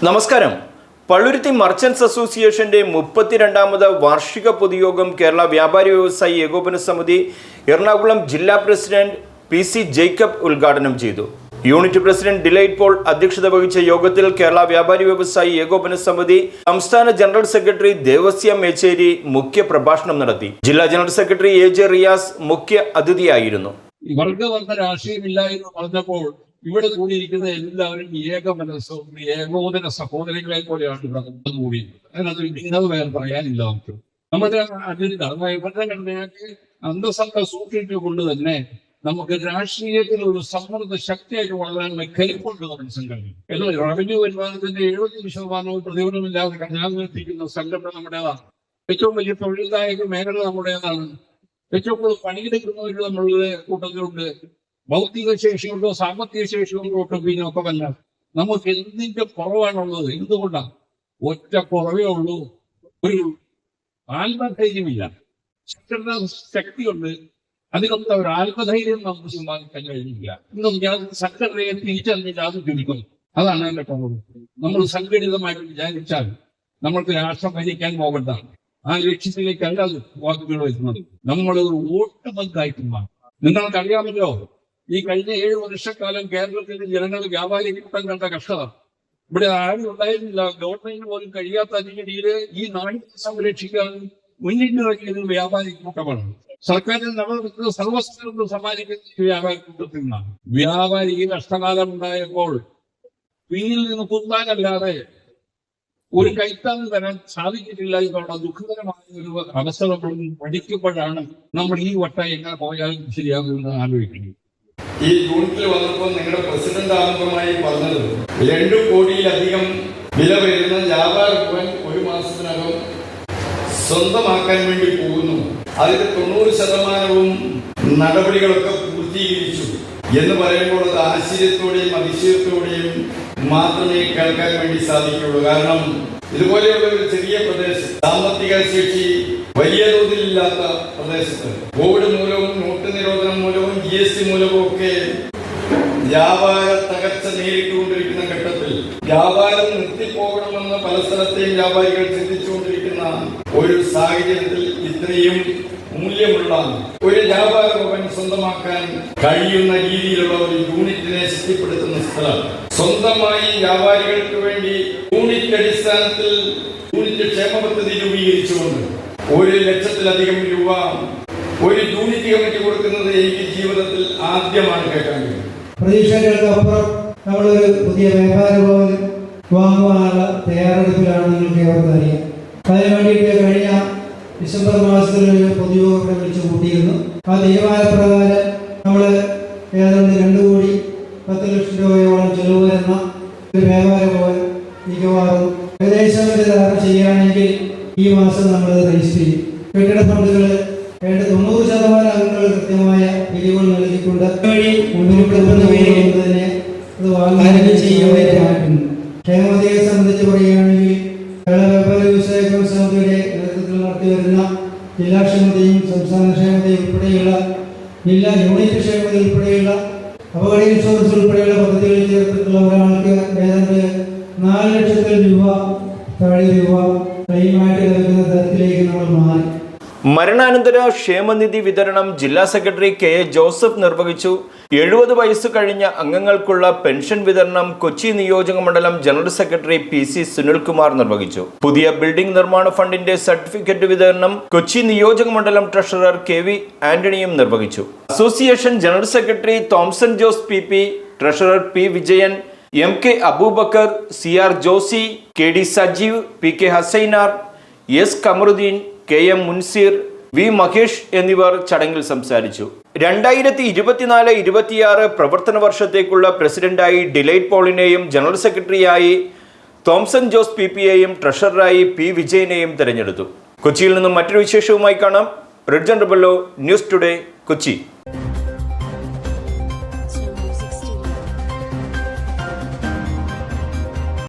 നമസ്കാരം. പള്ളുരുത്തി മർച്ചന്റ്സ് അസോസിയേഷന്റെ 32ാമത് വാർഷിക പൊതുയോഗം കേരള വ്യാപാരി വ്യവസായി ഏകോപന സമിതി എറണാകുളം ജില്ലാ പ്രസിഡന്റ് PC ജേക്കബ് ഉദ്ഘാടനം ചെയ്തു. യൂണിറ്റ് പ്രസിഡന്റ് ഡിലൈറ്റ് പോൾ അധ്യക്ഷത വഹിച്ച യോഗത്തിൽ കേരള വ്യാപാരി വ്യവസായി ഏകോപന സമിതി സംസ്ഥാന ജനറൽ സെക്രട്ടറി ദേവസ്യ മേച്ചേരി മുഖ്യ പ്രഭാഷണം നടത്തി. ജില്ലാ ജനറൽ സെക്രട്ടറി AJ റിയാസ് മുഖ്യ അതിഥിയായിരുന്നു. വർഗവർണ്ണ രാഷ്ട്രീയമില്ല എന്ന് പറഞ്ഞപ്പോൾ ഇവിടെ കൂടിയിരിക്കുന്ന എല്ലാവരും ഏകമനസ്സും ഏകോദര സഹോദരങ്ങളെ പോലെയാണ് ഇവിടെ കൂടിയിരുന്നത്. അതിനകത്ത് ഭിന്നത വേറെ പറയാനില്ല. നമ്മുടെ ഭരണഘടനയ്ക്ക് അന്തസ്സത്ത സൂക്ഷിച്ചുകൊണ്ട് തന്നെ നമുക്ക് രാഷ്ട്രീയത്തിൽ ഒരു സമ്മർദ്ദ ശക്തിയായിട്ട് വളരാനുള്ള കെൽപ്പുണ്ട് നമ്മുടെ സംഘടന. എന്നാൽ റവന്യൂ വരുമാനത്തിന്റെ 70% പ്രതിഫലമില്ലാതെ കഞ്ഞാകുന്ന സംഘടന നമ്മുടേതാണ്. ഏറ്റവും വലിയ തൊഴിൽദായക മേഖല നമ്മുടേതാണ്. ഏറ്റവും കൂടുതൽ പണിയെടുക്കുന്നവർ നമ്മളുടെ കൂട്ടത്തിലുണ്ട്. ഭൗതിക ശേഷിയുണ്ടോ സാമ്പത്തിക ശേഷിയുണ്ടോ പിന്നൊക്കെമല്ല. നമുക്ക് എന്തിന്റെ കുറവാണുള്ളത്? എന്തുകൊണ്ടാണ്? ഒറ്റ കുറവേ ഉള്ളൂ, ഒരു ആത്മധൈര്യമില്ല. സംഘടനാ ശക്തിയുണ്ട്, അതിനൊത്ത ഒരു ആത്മധൈര്യം നമുക്ക് സമ്മാനിക്കാൻ കഴിയില്ല. ഇന്നും ഞാൻ സംഘടനയെ തിരിച്ചറിഞ്ഞിട്ട് അത് ചുരുക്കും. അതാണ് എന്റെ കുറവ്. നമ്മൾ സംഘടിതമായിട്ട് വിചാരിച്ചാൽ നമ്മൾക്ക് രാഷ്ട്രം ഭരിക്കാൻ പോകേണ്ടതാണ്. ആ ലക്ഷ്യത്തിലേക്കല്ല വാക്കുകൾ വരുന്നത്. നമ്മളൊരു വോട്ട് ബാങ്കായിട്ട് മാറും. നിങ്ങൾക്കറിയാമല്ലോ, ഈ കഴിഞ്ഞ 7 വർഷക്കാലം കേരളത്തിലെ ജനങ്ങൾ വ്യാപാരി കൂട്ടം കണ്ട കഷ്ടത ഇവിടെ ആരും ഉണ്ടായിരുന്നില്ല. ഗവൺമെന്റിന് പോലും കഴിയാത്ത രീതിയിൽ ഈ നാടിനെ സംരക്ഷിക്കാൻ മുന്നിട്ടിറങ്ങിയത് വ്യാപാരി കൂട്ടമാണ്. സർക്കാരിൽ നമ്മൾ സർവസ്വം സമ്മാനിക്കുന്ന വ്യാപാരി കൂട്ടത്തിൽ നിന്നാണ്. വ്യാപാരി നഷ്ടകാലം ഉണ്ടായപ്പോൾ പിന്നിൽ നിന്ന് കുത്താനല്ലാതെ ഒരു കൈത്താങ് തരാൻ സാധിച്ചിട്ടില്ല എന്നുള്ള ദുഃഖകരമായ ഒരു അവസ്ഥ നമ്മൾ പഠിക്കുമ്പോഴാണ് നമ്മൾ ഈ വട്ടം എങ്ങനെ പോയാലും ശരിയാകുമെന്ന് ആലോചിക്കുന്നത്. ഈ യൂണിറ്റിൽ വന്നപ്പോൾ നിങ്ങളുടെ പ്രസിഡന്റ് ആമുഖമായി പറഞ്ഞത് 2 കോടിയിലധികം വില വരുന്ന വ്യാപാര ഭവൻ ഒരു മാസത്തിനകം സ്വന്തമാക്കാൻ വേണ്ടി പോകുന്നു. അതിൽ 90% നടപടികളൊക്കെ പൂർത്തീകരിച്ചു എന്ന് പറയുമ്പോൾ അത് ആശ്ചര്യത്തോടെയും അതിശയത്തോടെയും മാത്രമേ കേൾക്കാൻ വേണ്ടി സാധിക്കുള്ളൂ. കാരണം ഇതുപോലെയുള്ള ഒരു ചെറിയ പ്രദേശം, സാമ്പത്തിക ശേഷി വലിയ തോതിലില്ലാത്ത പ്രദേശത്ത് കോവിഡ് മൂലവും നോട്ട് നിരോധനം മൂലവും GST മൂലവും ഒക്കെ വ്യാപാര തകർച്ച നേരിട്ടുകൊണ്ടിരിക്കുന്ന ഘട്ടത്തിൽ വ്യാപാരം നിർത്തിപ്പോകണമെന്ന് പല സ്ഥലത്തെയും വ്യാപാരികൾ ചിന്തിച്ചുകൊണ്ടിരിക്കുന്ന ഒരു സാഹചര്യത്തിൽ ഇത്രയും മൂല്യമുള്ള ഒരു വ്യാപാര ഭവൻ സ്വന്തമാക്കാൻ കഴിയുന്ന രീതിയിലുള്ള ഒരു യൂണിറ്റിനെ ശക്തിപ്പെടുത്തുന്ന സ്ഥലം. സ്വന്തമായി വ്യാപാരികൾക്ക് വേണ്ടി യൂണിറ്റ് അടിസ്ഥാനത്തിൽ യൂണിറ്റ് ക്ഷേമ പദ്ധതി രൂപീകരിച്ചുകൊണ്ട് 1 ലക്ഷത്തിലധികം രൂപ ഒരു യൂണിറ്റ് കമ്മിറ്റി കൊടുക്കുന്നത് എനിക്ക് ജീവിതത്തിൽ ആദ്യമാണ് കേൾക്കാൻ കഴിയും. പ്രതീക്ഷകൾക്കപ്പുറം നമ്മളൊരു പുതിയ വ്യാപാര ഭവൻ വാങ്ങുവാനുള്ള തയ്യാറെടുപ്പിലാണ്. നിങ്ങൾക്ക് ഏവർക്കും അറിയാം. അതിനു വേണ്ടിയിട്ട് കഴിഞ്ഞ ഡിസംബർ മാസത്തിൽ ഒരു പൊതുയോഗം വിളിച്ചു കൂട്ടിയിരുന്നു. ആ തീരുമാനപ്രകാരം നമ്മൾ ഏതാണ്ട് 2 കോടി 10 ലക്ഷം രൂപയോളം ചെലവ് വരുന്ന ഒരു വ്യാപാര ഭവൻ മിക്കവാറും ഏകദേശം ധാരണ ചെയ്യുകയാണെങ്കിൽ ഈ മാസം നമ്മൾ രജിസ്റ്റർ ചെയ്യും. കെട്ടിട ഫണ്ടുകൾ വേണ്ട 90% അംഗങ്ങൾ കൃത്യമായ പിരിവുകൾ നൽകിക്കൊണ്ട് മുൻപിൽ അത് വാങ്ങാൻ ചെയ്യാനായിട്ടുണ്ട്. ക്ഷേമതയെ സംബന്ധിച്ച് പറയുകയാണെങ്കിൽ കേരള വ്യാപാരി വ്യവസായ സമിതിയുടെ നേതൃത്വത്തിൽ നടത്തി വരുന്ന ജില്ലാ ക്ഷേമതയും സംസ്ഥാന ക്ഷേമതയും ഉൾപ്പെടെയുള്ള ജില്ലാ യൂണിറ്റ് ക്ഷേമത ഉൾപ്പെടെയുള്ള അപകട ഇൻഷുറൻസ് ഉൾപ്പെടെയുള്ള പദ്ധതികളിൽ ചേർത്തിട്ടുള്ള ഒരാൾക്ക് ഏതാണ്ട് 4 ലക്ഷത്തിൽ രൂപ ക്ലെയിമായിട്ട് ലഭിക്കുന്ന തരത്തിലേക്ക് നമ്മൾ മാറി. മരണാനന്തര ക്ഷേമനിധി വിതരണം ജില്ലാ സെക്രട്ടറി KA ജോസഫ് നിർവഹിച്ചു. 70 വയസ്സ് കഴിഞ്ഞ അംഗങ്ങൾക്കുള്ള പെൻഷൻ വിതരണം കൊച്ചി നിയോജക മണ്ഡലം ജനറൽ സെക്രട്ടറി PC സുനിൽകുമാർ നിർവഹിച്ചു. പുതിയ ബിൽഡിംഗ് നിർമ്മാണ ഫണ്ടിന്റെ സർട്ടിഫിക്കറ്റ് വിതരണം കൊച്ചി നിയോജക മണ്ഡലം ട്രഷറർ KV ആന്റണിയും നിർവഹിച്ചു. Association general secretary Thomson Jose PP, ട്രഷറർ P Vijayan, MK Aboobacker, CR Josy, KD Sajeev, PK Hasainar, S Kamaruddeen, KM Munseer, V Mahesh എന്നിവർ ചടങ്ങിൽ സംസാരിച്ചു. 2024-26 പ്രവർത്തന വർഷത്തേക്കുള്ള പ്രസിഡന്റായി ഡിലൈറ്റ് പോളിനെയും ജനറൽ സെക്രട്ടറിയായി തോംസൺ ജോസ് PP-യെയും ട്രഷററായി P വിജയനെയും തെരഞ്ഞെടുത്തു. കൊച്ചിയിൽ നിന്നും മറ്റൊരു വിശേഷവുമായി കാണാം. Ridjan Rebello, news today, Kochi.